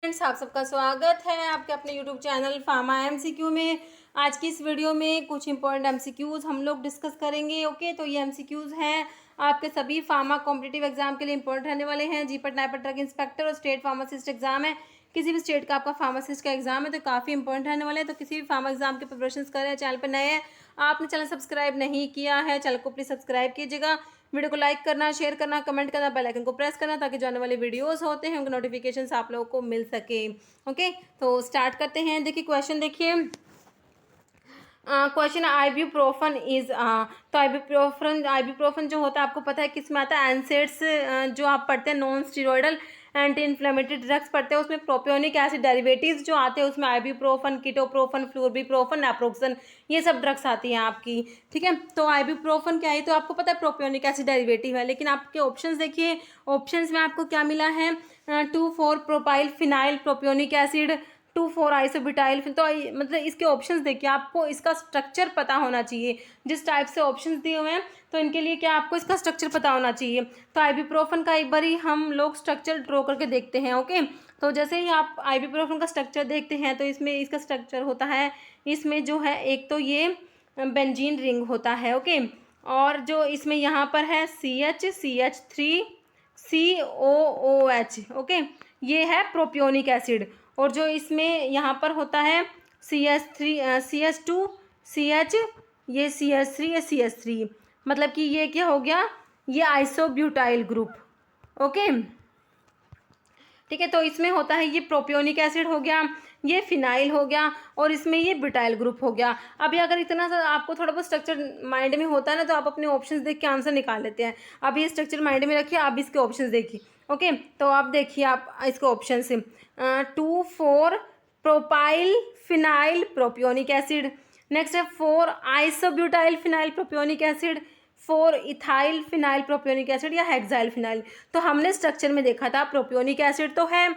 Friends, आप सबका स्वागत है आपके अपने यूट्यूब चैनल फार्मा एमसीक्यू में। आज की इस वीडियो में कुछ इंपॉर्टेंट एमसीक्यूज़ हम लोग डिस्कस करेंगे। ओके, तो ये एमसीक्यूज़ हैं आपके सभी फार्मा कॉम्पिटिटिव एग्जाम के लिए इंपॉर्टेंट रहने वाले हैं। जीपट नाइपर ड्रग इंस्पेक्टर और स्टेट फार्मासिस्ट एग्जाम है। किसी भी स्टेट का आपका फार्मासिस्ट का एग्जाम है तो काफ़ी इंपॉर्टेंट रहने वाले हैं। तो किसी भी फार्मा एग्जाम के प्रिपरेशन कर रहे हैं, चैनल पर नए हैं, आपने चैनल सब्सक्राइब नहीं किया है, चैनल को प्लीज़ सब्सक्राइब कीजिएगा। वीडियो को लाइक करना, शेयर करना, कमेंट करना, बेल आइकन को प्रेस करना ताकि जो आने वाले वीडियोस होते हैं उनके नोटिफिकेशंस आप लोगों को मिल सके। ओके, तो स्टार्ट करते हैं। देखिए क्वेश्चन, देखिए क्वेश्चन आइब्यूप्रोफन इज तो आइब्यूप्रोफन जो होता है आपको पता है किस में आता है। एनसेड्स जो आप पढ़ते हैं, non steroidal anti inflammatory drugs पढ़ते हैं, उसमें प्रोपियोनिक एसिड डेरिवेटिव्स जो आते हैं उसमें आइब्यूप्रोफन, कीटोप्रोफन, फ्लूरबीप्रोफन, नैप्रोक्सन, ये सब ड्रग्स आती हैं आपकी। ठीक है, तो आइब्यूप्रोफन क्या है तो आपको पता है प्रोपियोनिक एसिड डेरिवेटिव है। लेकिन आपके ऑप्शंस देखिए, ऑप्शंस में आपको क्या मिला है, 2,4 propyl phenyl propionic acid, 2,4 isobutyl. तो मतलब इसके ऑप्शंस देखिए, आपको इसका स्ट्रक्चर पता होना चाहिए। जिस टाइप से ऑप्शंस दिए हुए हैं तो इनके लिए क्या आपको इसका स्ट्रक्चर पता होना चाहिए। तो आइब्यूप्रोफन का एक बार ही हम लोग स्ट्रक्चर ड्रॉ करके देखते हैं। ओके, तो जैसे ही आप आइब्यूप्रोफन का स्ट्रक्चर देखते हैं तो इसमें इसका स्ट्रक्चर होता है, इसमें जो है एक तो ये बेंजीन रिंग होता है। ओके, और जो इसमें यहाँ पर है CH3 COOH। ओके, ये है प्रोपियोनिक एसिड। और जो इसमें यहाँ पर होता है CH2 CH, ये CH3, ये CH3, मतलब कि ये क्या हो गया, ये आइसोब्यूटाइल ग्रुप। ओके, ठीक है, तो इसमें होता है ये प्रोपियोनिक एसिड हो गया, ये फिनाइल हो गया, और इसमें ये ब्यूटाइल ग्रुप हो गया। अभी अगर इतना सा आपको थोड़ा बहुत स्ट्रक्चर माइंड में होता है ना तो आप अपने ऑप्शंस देख के आंसर निकाल लेते हैं। अब ये स्ट्रक्चर माइंड में रखिए, आप इसके ऑप्शंस देखिए। ओके, तो आप देखिए, आप इसके ऑप्शन से 2,4 propyl phenyl propionic acid, next है 4 isobutyl phenyl propionic acid, 4 ethyl phenyl propionic acid या हेक्साइल फिनाइल। तो हमने स्ट्रक्चर में देखा था प्रोपियोनिक एसिड तो है,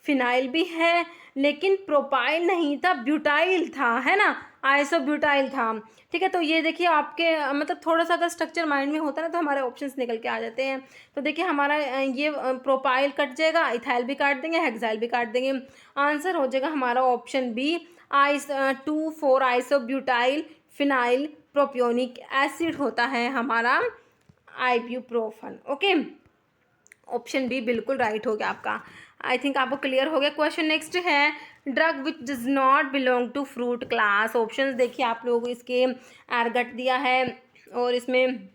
फिनाइल भी है, लेकिन प्रोपाइल नहीं था, ब्यूटाइल था, है ना, आइसोब्यूटाइल था। ठीक है, तो ये देखिए आपके मतलब थोड़ा सा अगर स्ट्रक्चर माइंड में होता है ना तो हमारे ऑप्शंस निकल के आ जाते हैं। तो देखिए हमारा ये प्रोपाइल कट जाएगा, इथाइल भी काट देंगे, हेक्साइल भी काट देंगे, आंसर हो जाएगा हमारा option B, 2,4 isobutyl phenyl propionic acid होता है हमारा आइब्यूप्रोफन। ओके, ऑप्शन बी बिल्कुल राइट हो गया आपका। आई थिंक आपको क्लियर हो गया। क्वेश्चन नेक्स्ट है, drug which does not belong to fruit class. Options देखिए आप लोग, इसके एरगट दिया है और इसमें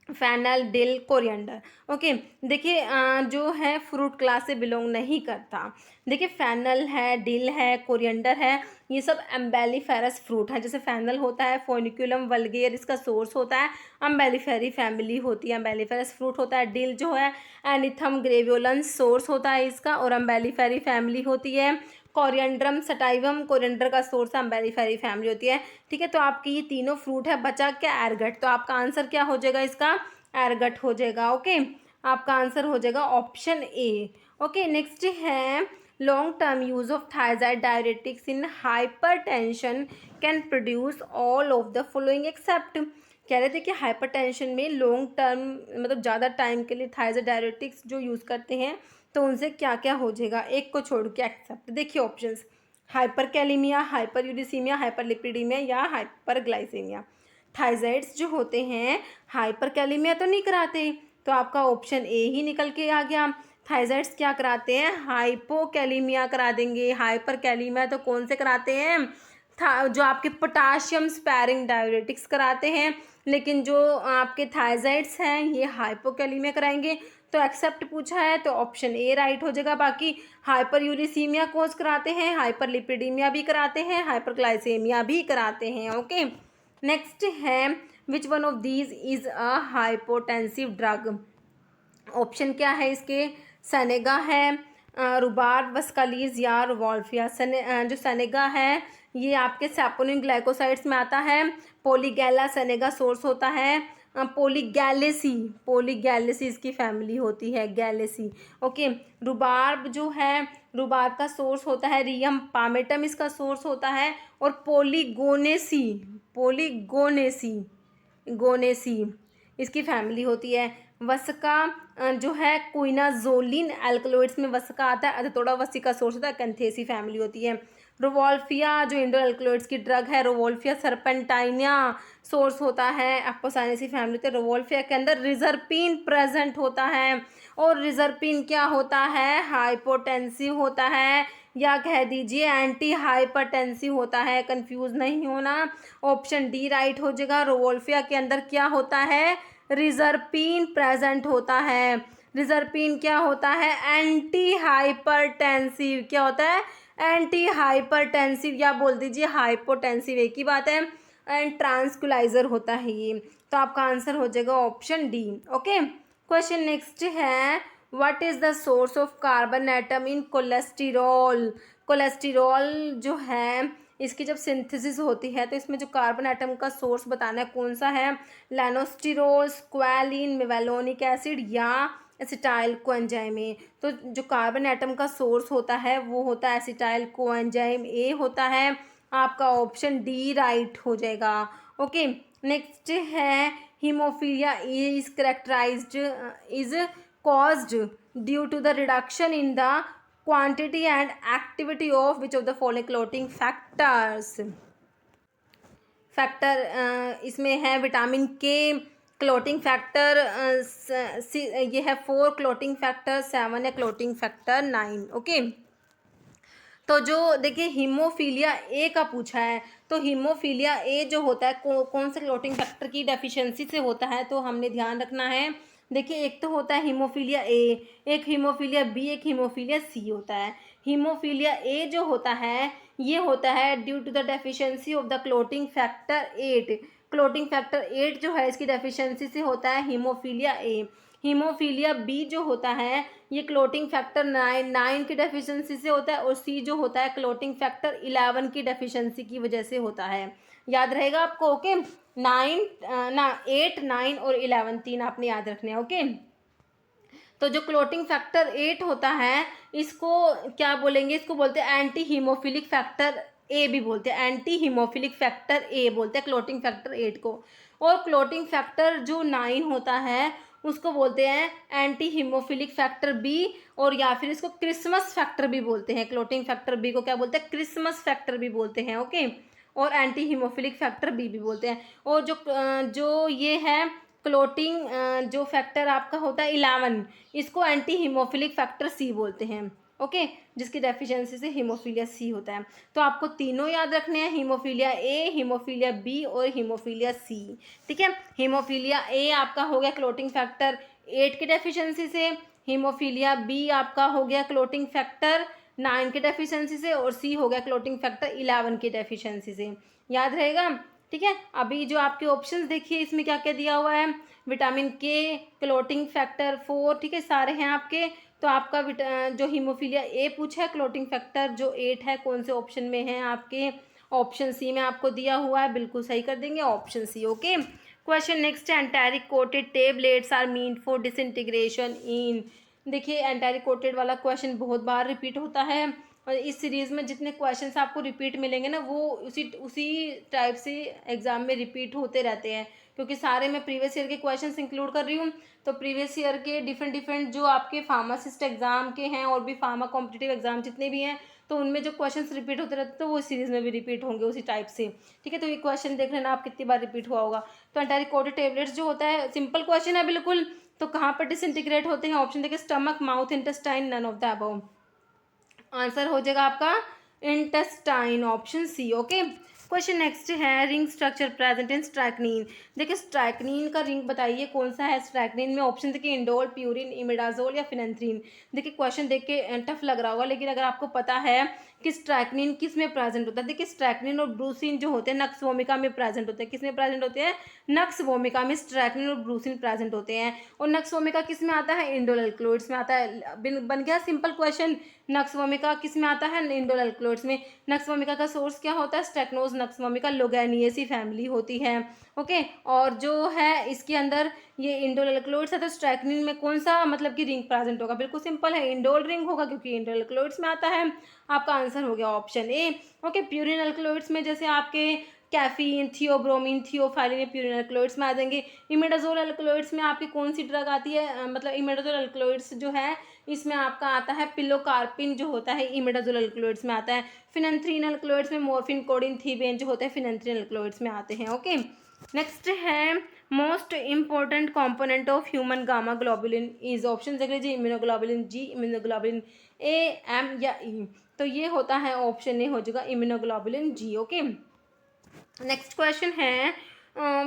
फैनल, डिल, कोरिएंडर। ओके, देखिए जो है फ्रूट क्लास से बिलोंग नहीं करता। देखिए फैनल है, डिल है, कोरिएंडर है, ये सब एम्बेलिफेरस फ्रूट है। जैसे फैनल होता है फोनिकुलम वल्गेर, इसका सोर्स होता है, एम्बेलिफेरी फैमिली होती है, एम्बेलिफेरस फ्रूट होता है। डिल जो है एनिथम ग्रेवियोलेंस सोर्स होता है इसका और एम्बेलिफेरी फैमिली होती है। कोरिएंड्रम सटाइवम, कोरिएंडर का सोर्स एम्बेलिफेरी फैमिली होती है। ठीक है, तो आपकी ये तीनों फ्रूट है, बचा क्या, एरगट। तो आपका आंसर क्या हो जाएगा, इसका एरगट हो जाएगा। ओके, आपका आंसर हो जाएगा ऑप्शन ए। ओके, नेक्स्ट है, long term use of thyroid diuretics in hypertension can produce all of the following except. कह रहे थे कि हाइपरटेंशन में लॉन्ग टर्म मतलब ज़्यादा टाइम के लिए थायराइड डायरेटिक्स जो यूज़ करते हैं तो उनसे क्या क्या हो जाएगा, एक को छोड़ के एक्सेप्ट। देखिए ऑप्शंस, हाइपरकैलेमिया, हाइपरयूरिसीमिया, हाइपरलिपिडीमिया या हाइपरग्लाइसेमिया। थायराइड्स जो होते हैं हाइपरकैलेमिया तो नहीं कराते, तो आपका ऑप्शन ए ही निकल के आ गया। थायराइड्स क्या कराते हैं, हाइपोकैलेमिया करा देंगे। हाइपरकैलेमिया तो कौन से कराते हैं, जो आपके पोटाशियम स्पैरिंग डायरेटिक्स कराते हैं, लेकिन जो आपके थायराइड्स हैं ये हाइपोकैलेमिया कराएंगे। तो एक्सेप्ट पूछा है तो ऑप्शन ए राइट हो जाएगा। बाकी हाइपर यूरिसीमिया कोज कराते हैं, हाइपरलिपिडीमिया भी कराते हैं, हाइपरग्लाइसेमिया भी कराते हैं। ओके, नेक्स्ट है, which one of these is a hypotensive drug. Option क्या है इसके, सनेगा है, रुबार्ब, वस्कालीज या रुवॉल्फिया। जो सनेगा है ये आपके सैपोनिन ग्लाइकोसाइड्स में आता है। पोलीगैला सनेगा सोर्स होता है। पोलीगैलेसी इसकी फैमिली होती है, गैलेसी। ओके, रुबार्ब जो है, रुबार्ब का सोर्स होता है रियम पामेटम, इसका सोर्स होता है। और पोलीगोनेसी गोनेसी इसकी फैमिली होती है। वसका जो है क्विनाजोलिन एल्कलॉइड्स में वसका आता है, थोड़ा वसी का सोर्स होता है, कैंथेसी फैमिली होती है। रोवोल्फिया जो इंडो एल्कलॉइड्स की ड्रग है, रोवोल्फिया सर्पेंटाइनिया सोर्स होता है, एपोसाइनेसी फैमिली होती है। रोवोल्फिया के अंदर रिजर्पिन प्रेजेंट होता है, और रिजर्पिन क्या होता है, हाइपोटेंसिव होता है, या कह दीजिए एंटी हाइपरटेंसिव होता है, कंफ्यूज नहीं होना। ऑप्शन डी राइट हो जाएगा। रोवोल्फिया के अंदर क्या होता है, रिजर्पिन प्रेजेंट होता है। रिजर्पिन क्या होता है, एंटी हाइपरटेंसिव, क्या होता है, एंटी हाइपरटेंसिव, या बोल दीजिए हाइपोटेंसिव, एक ही बात है, एंड ट्रांसक्युलाइजर होता है ये। तो आपका आंसर हो जाएगा option D. Okay, question next है, what is the source of carbon atom in cholesterol. Cholesterol जो है इसकी जब सिंथेसिस होती है तो इसमें जो कार्बन एटम का सोर्स बताना है कौन सा है, लैनोस्टिरोल, स्क्वालिन, मेवेलोनिक एसिड या एसिटाइल कोएंजाइम ए। तो जो कार्बन एटम का सोर्स होता है वो होता है एसिटाइल कोएंजाइम ए होता है। आपका ऑप्शन डी राइट हो जाएगा। ओके, नेक्स्ट है, haemophilia is characterised is caused due to the reduction in the quantity and activity of which of the following clotting factors। Factor इसमें है विटामिन के clotting factor, ये है 4 क्लोटिंग फैक्टर, 7 है clotting factor 9। Okay, तो जो देखिए हीमोफीलिया ए का पूछा है, तो हीमोफीलिया ए जो होता है कौन से क्लोटिंग फैक्टर की डेफिशिएंसी से होता है, तो हमने ध्यान रखना है। देखिए एक तो होता है हीमोफीलिया ए, एक हीमोफीलिया बी, एक हीमोफीलिया सी होता है। हीमोफीलिया ए जो होता है ये होता है due to the deficiency of the clotting factor 8। Clotting factor 8 जो है इसकी डेफिशिएंसी से होता है हीमोफीलिया ए। हीमोफीलिया बी जो होता है ये क्लोटिंग फैक्टर 9 की डेफिशिएंसी से होता है, और सी जो होता है क्लोटिंग फैक्टर 11 की डेफिशिएंसी की वजह से होता है। याद रहेगा आपको। ओके, 8, 9 और 11 तीन आपने याद रखने हैं। ओके, तो जो क्लोटिंग फैक्टर 8 होता है इसको क्या बोलेंगे, इसको बोलते हैं एंटी हीमोफिलिक फैक्टर ए भी बोलते हैं, एंटी हीमोफिलिक फैक्टर ए बोलते हैं क्लोटिंग फैक्टर 8 को। और क्लोटिंग फैक्टर जो 9 होता है उसको बोलते हैं एंटी हीमोफिलिक फैक्टर बी, और या फिर इसको क्रिसमस फैक्टर भी बोलते हैं। क्लोटिंग फैक्टर बी को क्या बोलते हैं, क्रिसमस फैक्टर भी बोलते हैं। ओके, और एंटी हीमोफिलिक फैक्टर बी भी बोलते हैं। और जो ये है क्लोटिंग जो फैक्टर आपका होता है 11, इसको एंटी हीमोफिलिक फैक्टर सी बोलते हैं। ओके, जिसकी डेफिशिएंसी से हीमोफीलिया सी होता है। तो आपको तीनों याद रखने हैं, हीमोफीलिया ए, हीमोफीलिया बी और हीमोफीलिया सी। ठीक है, हीमोफीलिया ए आपका हो गया क्लोटिंग फैक्टर 8 की डेफिशिएंसी से, हीमोफीलिया बी आपका हो गया क्लोटिंग फैक्टर 9 की डेफिशिएंसी से, और सी हो गया क्लोटिंग फैक्टर 11 की डेफिशिएंसी से। याद रहेगा। ठीक है, अभी जो आपके ऑप्शंस देखिए इसमें क्या क्या दिया हुआ है, विटामिन के क्लोटिंग फैक्टर 4, ठीक है सारे हैं आपके। तो आपका जो हीमोफीलिया ए पूछा है क्लोटिंग फैक्टर जो 8 है कौन से ऑप्शन में है आपके, ऑप्शन सी में आपको दिया हुआ है, बिल्कुल सही कर देंगे option C. Okay, question next है, enteric coated tablets are meant for disintegration in. देखिए एंटारिक कोटेड वाला क्वेश्चन बहुत बार रिपीट होता है, और इस सीरीज़ में जितने क्वेश्चंस आपको रिपीट मिलेंगे ना वो उसी टाइप से एग्ज़ाम में रिपीट होते रहते हैं, क्योंकि सारे मैं प्रीवियस ईयर के क्वेश्चंस इंक्लूड कर रही हूँ। तो प्रीवियस ईयर के डिफरेंट जो आपके फार्मासिस्ट एग्ज़ाम के हैं और भी फार्मा कॉम्पिटिटिव एग्ज़ाम जितने भी हैं, तो उनमें जो क्वेश्चंस रिपीट होते रहते हैं तो वो सीरीज़ में भी रिपीट होंगे उसी टाइप से। ठीक है, तो ये क्वेश्चन देख लेना आप कितनी बार रिपीट हुआ होगा। तो एंटारिक कोटेड टेबलेट्स जो होता है सिंपल क्वेश्चन है बिल्कुल। तो कहाँ पर डिसइंटीग्रेट होते हैं, ऑप्शन देखिए stomach, mouth, intestine, none of the above. Answer हो जाएगा आपका intestine, option C. Okay, question next है, ring structure present in strychnine. देखिए स्ट्राइकनीन का रिंग बताइए कौन सा है स्ट्राइकनीन में, ऑप्शन देखिए इंडोल, प्यूरिन, इमिडाजोल या फिनेंथ्रीन। देखिए क्वेश्चन देख के टफ लग रहा होगा, लेकिन अगर आपको पता है कि स्ट्राइकनीन किस में प्रेजेंट होता है, देखिए स्ट्राइकनीन और ब्रूसिन जो होते हैं नक्स वोमिका में प्रेजेंट होते हैं। किस में प्रेजेंट होते हैं, नक्स वोमिका में स्ट्राइकनीन और ब्रूसिन प्रेजेंट होते हैं। और नक्स वोमिका किस में आता है, इंडोल एल्कलॉइड्स में आता है। बन गया सिंपल क्वेश्चन, नक्स वोमिका किस में आता है, इंडोल एल्कलॉइड्स में। नक्स वोमिका का सोर्स क्या होता है, स्ट्रेक्नोज नक्स वोमिका लोगैनिएसी फैमिली होती है। ओके, और जो है इसके अंदर ये इंडोल एल्कलॉइड्स है, तो स्ट्राइकनीन में कौन सा मतलब कि रिंग प्रेजेंट होगा, बिल्कुल सिंपल है इंडोल रिंग होगा क्योंकि इंडोल एल्कलॉइड्स में आता है। आपका आंसर हो गया option A. Okay, purine alkaloids में जैसे आपके caffeine, theobromine, theophylline, purine alkaloids में आ जाएंगे। इमिडाजोल अल्कलॉइड्स में आपकी कौन सी ड्रग आती है, मतलब इमिडाजोल अल्कलॉइड्स जो है इसमें आपका आता है पिलोकार्पिन जो होता है इमिडाजोल अल्कलॉइड्स में आता है। फिनेंथ्रीन अल्कलॉइड्स में मॉर्फिन, कोडिन, थीबेन जो होते हैं फिनेंथ्रीन अल्कलॉइड्स में आते हैं। ओके, नेक्स्ट है most important component of human gamma globulin is, option देख लीजिए, immunoglobulin G, immunoglobulin A, M या ई। तो ये होता है ऑप्शन ए हो जाएगा immunoglobulin G. Okay, next question है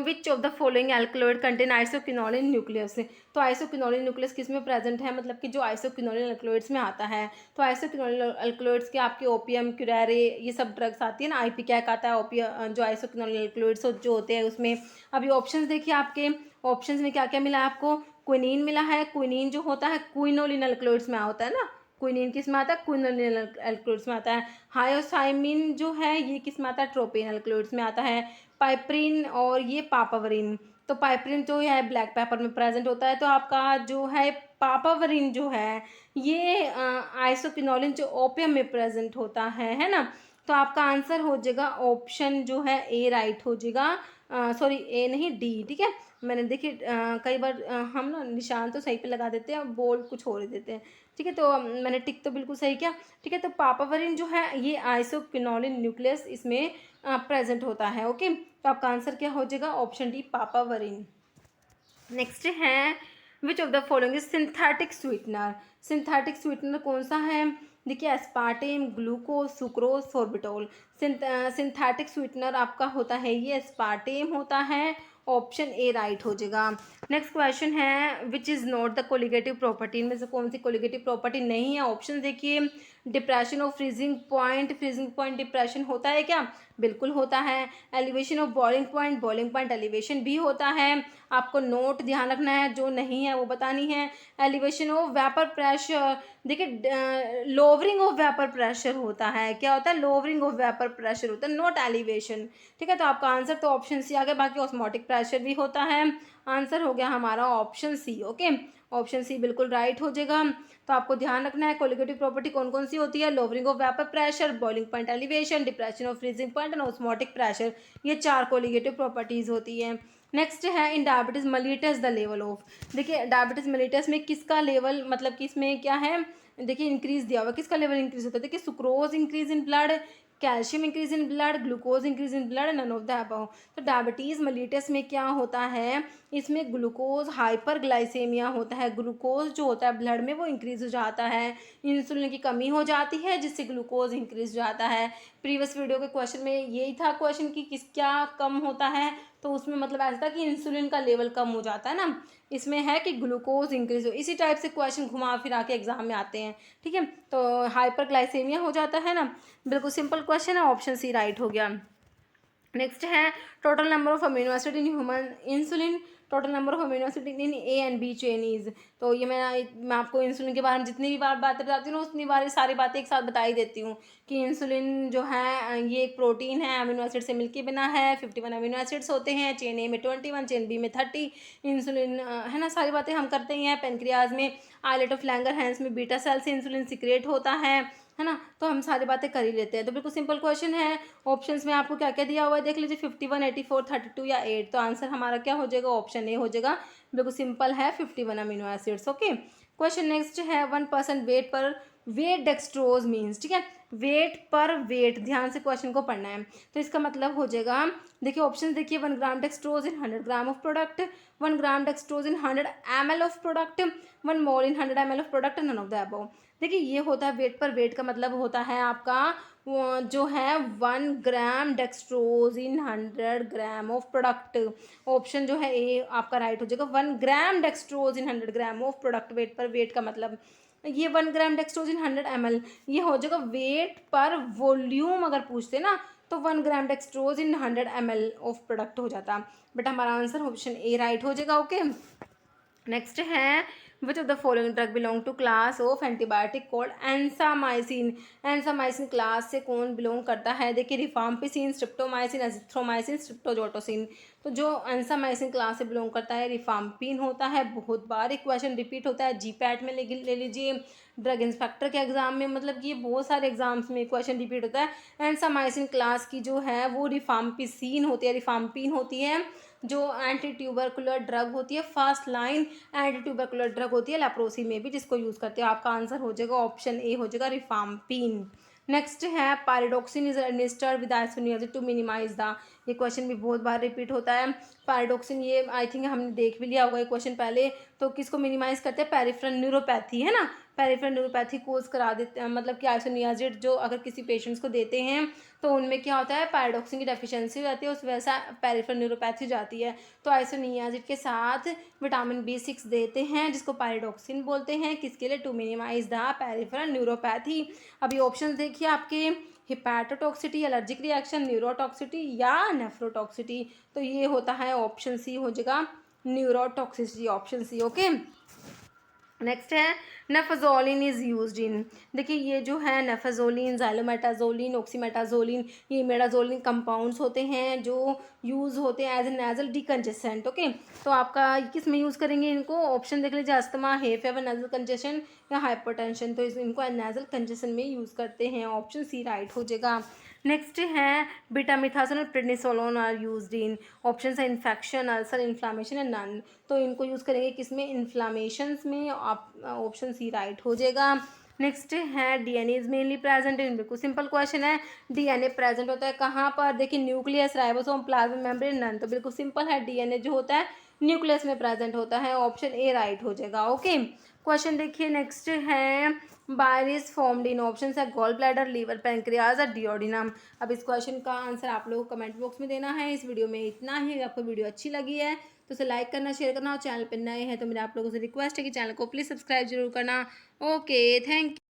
which of the following alkaloid contain isoquinoline nucleus. तो आइसोक्विनोलिन न्यूक्लियस किस में प्रेजेंट है, मतलब कि जो आइसोक्विनोलिन अल्कलॉइड्स में आता है। तो आइसोक्विनोलिन अल्कलॉइड्स के आपके ओपियम, क्यूरारे, ये सब ड्रग्स आती है ना, आईपीकैक आता है, ओपियम जो आइसोक्विनोलिन अल्कलॉइड्स जो होते हैं उसमें। अभी ऑप्शंस देखिए, आपके ऑप्शंस में क्या क्या मिला है आपको, क्विनीन मिला है, क्विनीन जो होता है क्विनोलिन अल्कलॉइड्स में होता है ना, क्विनीन किस में आता है, क्विनोलिन अल्कलॉइड्स में आता है। हायोसाइमिन जो है ये किस में आता है, ट्रोपेन अल्कलॉइड्स में आता है। पाइपरिन और ये पापावरिन, तो पाइपरिन जो है ब्लैक पेपर में प्रेजेंट होता है। तो आपका जो है पापावरिन जो है ये आइसोक्विनोलिन जो ओपियम में प्रेजेंट होता है ना। तो आपका आंसर हो जाएगा ऑप्शन जो है ए राइट हो जाएगा, सॉरी ए नहीं डी, ठीक है। मैंने देखिए कई बार हम ना निशान तो सही पे लगा देते हैं, बोल्ड कुछ और ही देते हैं, ठीक है। तो मैंने टिक तो बिल्कुल सही किया, ठीक है। तो पापावरिन जो है ये आइसोक्विनोलिन न्यूक्लियस इसमें प्रेजेंट होता है। ओके, तो आपका आंसर क्या हो जाएगा, ऑप्शन डी पापावरिन। नेक्स्ट है which of the following is synthetic sweetener. Synthetic sweetener कौन सा है, देखिए aspartame, glucose, sucrose, sorbitol. Synthetic sweetener आपका होता है ये एस्पार्टेम होता है, ऑप्शन ए राइट हो जाएगा। नेक्स्ट क्वेश्चन है which is not the colligative property, इनमें से कौन सी कोलिगेटिव प्रॉपर्टी नहीं है। ऑप्शन देखिए, depression of freezing point depression होता है क्या, बिल्कुल होता है। Elevation of boiling point elevation भी होता है। आपको नोट ध्यान रखना है, जो नहीं है वो बतानी है। एलिवेशन ऑफ वेपर प्रेशर, देखिए लोवरिंग ऑफ वेपर प्रेशर होता है, क्या होता है, लोवरिंग ऑफ वेपर प्रेशर होता है, नॉट एलिवेशन, ठीक है। तो आपका आंसर तो ऑप्शन सी आ गया, बाकी ऑस्मोटिक प्रेशर भी होता है। आंसर हो गया हमारा option C. Okay, option C बिल्कुल राइट हो जाएगा। तो आपको ध्यान रखना है कोलिगेटिव प्रॉपर्टी कौन कौन सी होती है, lowering of vapour pressure, boiling point elevation, depression of freezing point and osmotic pressure, ये 4 कोलिगेटिव प्रॉपर्टीज होती है। नेक्स्ट है in diabetes mellitus the level of, देखिए डायबिटीज मेलिटस में किसका लेवल, मतलब कि इसमें क्या है, देखिए इंक्रीज दिया हुआ, किसका लेवल इंक्रीज होता है, देखिए sucrose increase in blood, calcium increase in blood, glucose increase in blood, none of the above. तो डायबिटीज़ मेलिटस में क्या होता है, इसमें ग्लूकोज हाइपरग्लाइसेमिया होता है, ग्लूकोज जो होता है ब्लड में वो इंक्रीज हो जाता है, इंसुलिन की कमी हो जाती है जिससे ग्लूकोज इंक्रीज हो जाता है। प्रीवियस वीडियो के क्वेश्चन में यही था क्वेश्चन कि किस क्या कम होता है, तो उसमें मतलब ऐसा था कि इंसुलिन का लेवल कम हो जाता है ना, इसमें है कि ग्लूकोज इंक्रीज हो, इसी टाइप से क्वेश्चन घुमा फिरा के एग्जाम में आते हैं, ठीक है। तो हाइपरग्लाइसेमिया हो जाता है ना, बिल्कुल सिंपल क्वेश्चन है, ऑप्शन सी राइट हो गया। नेक्स्ट है total number of amino acid in human insulin, total number of amino acid in A and B chain is. तो ये मैं आपको इंसुलिन के बारे में जितनी भी बार बातें बताती हूँ उतनी बार सारी बातें एक साथ बता ही देती हूँ कि इंसुलिन जो है ये एक प्रोटीन है, अमीनो एसिड से मिलके बना है, 51 अमीनो एसिड्स होते हैं, चेन ए में 21, चेन बी में 30। इंसुलिन है ना, सारी बातें हम करते ही हैं। पेनक्रियाज में आइलेट ऑफ लैंगरहैंस में बीटा सेल से इंसुलिन सिक्रेट होता है ना, तो हम सारी बातें कर ही लेते हैं। तो बिल्कुल सिंपल क्वेश्चन है। ऑप्शंस में आपको क्या क्या दिया हुआ है देख लीजिए, 51, 84, 32 या 8। तो आंसर हमारा क्या हो जाएगा, ऑप्शन ए हो जाएगा, बिल्कुल सिंपल है 51 amino acids. Okay, question next है 1% वेट पर वेट डेक्सट्रोज मीन्स, ठीक है, वेट पर वेट, ध्यान से क्वेश्चन को पढ़ना है। तो इसका मतलब हो जाएगा, देखिए ऑप्शन देखिए, 1 gram dextrose in 100 gram of product, 1 gram dextrose in 100 ml of product, 1 mole in 100 ml of product, none of the above. देखिए ये होता है वेट पर वेट का मतलब होता है आपका जो है 1 gram dextrose in 100 gram of product. Option जो है ए आपका राइट हो जाएगा, 1 gram dextrose in 100 gram of product. Weight पर वेट का मतलब ये 1 ग्राम डेक्सट्रोज इन 100 ml, ये हो जाएगा वेट पर वॉल्यूम अगर पूछते ना तो 1 gram dextrose in 100 ml of product हो जाता, बट हमारा आंसर ऑप्शन ए राइट हो जाएगा। ओके, नेक्स्ट है which of the following drug belong to class of antibiotic called ansamycin. Ansamycin class से कौन बिलोंग करता है? देखिए रिफाम्पिसिन, स्ट्रिप्टोमाइसिन, एजिथ्रोमाइसिन, स्ट्रिप्टोजोटोसिन। तो जो एंसामाइसिन क्लास से बिलोंग करता है रिफाम्पिन होता है। बहुत बार एक क्वेश्चन रिपीट होता है, जीपैट में ले लीजिए, ड्रग इंस्पेक्टर के एग्जाम में, मतलब कि ये बहुत सारे एग्जाम्स में क्वेश्चन रिपीट होता है। एंसामाइसिन क्लास की जो है वो रिफाम्पिसिन होती है, रिफाम्पिन होती है, जो एंटी ट्यूबरकुलर ड्रग होती है, first line anti tubercular drug होती है लेप्रोसी में भी, जिसको यूज़ करते हैं। आपका आंसर हो जाएगा ऑप्शन ए हो जाएगा रिफाम्पिन। नेक्स्ट है pyridoxine is administered with isoniazid to minimise the. ये क्वेश्चन भी बहुत बार रिपीट होता है। पैराडॉक्सिन ये आई थिंक हमने देख भी लिया होगा ये क्वेश्चन पहले। तो किसको मिनिमाइज करते हैं? पेरिफेरल न्यूरोपैथी, है ना, पेरिफेरल न्यूरोपैथी कोज करा देते हैं, मतलब कि आइसोनियाजिड जो अगर किसी पेशेंट्स को देते हैं तो उनमें क्या होता है, पैराडॉक्सिन की डेफिशिएंसी हो जाती है, उस वजह से पेरिफेरल न्यूरोपैथी जाती है। तो आइसोनियाजिड के साथ विटामिन B6 देते हैं जिसको पैराडॉक्सिन बोलते हैं, किसके लिए? To minimise the peripheral neuropathy. अभी ऑप्शन देखिए आपके, हिपैटोटॉक्सिटी, एलर्जिक रिएक्शन, न्यूरोटॉक्सिटी या नेफ्रोटॉक्सिटी। तो ये होता है ऑप्शन सी हो जाएगा neurotoxicity, option C. Okay, next है नेफाजोलिन इज़ यूज्ड इन। देखिए ये जो है नेफाजोलिन, ज़ाइलोमेटाजोलिन, ऑक्सीमेटाजोलिन, ये मेडाजोलिन कंपाउंड्स होते हैं जो यूज़ होते हैं as a nasal decongestant. Okay, तो आपका किस में यूज़ करेंगे इनको? ऑप्शन देख लीजिए, asthma, hay fever, nasal congestion या हाइपरटेंशन। तो इनको नेजल कंजेशन में यूज़ करते हैं, ऑप्शन सी राइट हो जाएगा। नेक्स्ट है बीटामिथाजोन और prednisolone are used in. Option है infection, ulcer, inflammation and none. तो इनको यूज़ करेंगे किसमें? इन्फ्लामेशंस में, आप ऑप्शन सी राइट हो जाएगा। नेक्स्ट है DNA is mainly present in. बिल्कुल सिंपल क्वेश्चन है, डीएनए प्रेजेंट होता है कहाँ पर? देखिए nucleus, ribosome, plasma membrane, none. तो बिल्कुल सिंपल है, डीएनए जो होता है न्यूक्लियस में प्रेजेंट होता है, ऑप्शन ए राइट हो जाएगा। ओके, क्वेश्चन देखिए नेक्स्ट है bile is formed in. Option है गॉल ब्लैडर, लीवर, पैंक्रियाज और डिओडिनम। अब इस क्वेश्चन का आंसर आप लोगों को कमेंट बॉक्स में देना है। इस वीडियो में इतना ही। अगर आपको वीडियो अच्छी लगी है तो उसे लाइक करना, शेयर करना, और चैनल पर नए हैं तो मेरा आप लोगों से रिक्वेस्ट है कि चैनल को प्लीज़ सब्सक्राइब जरूर करना। Okay, thank you.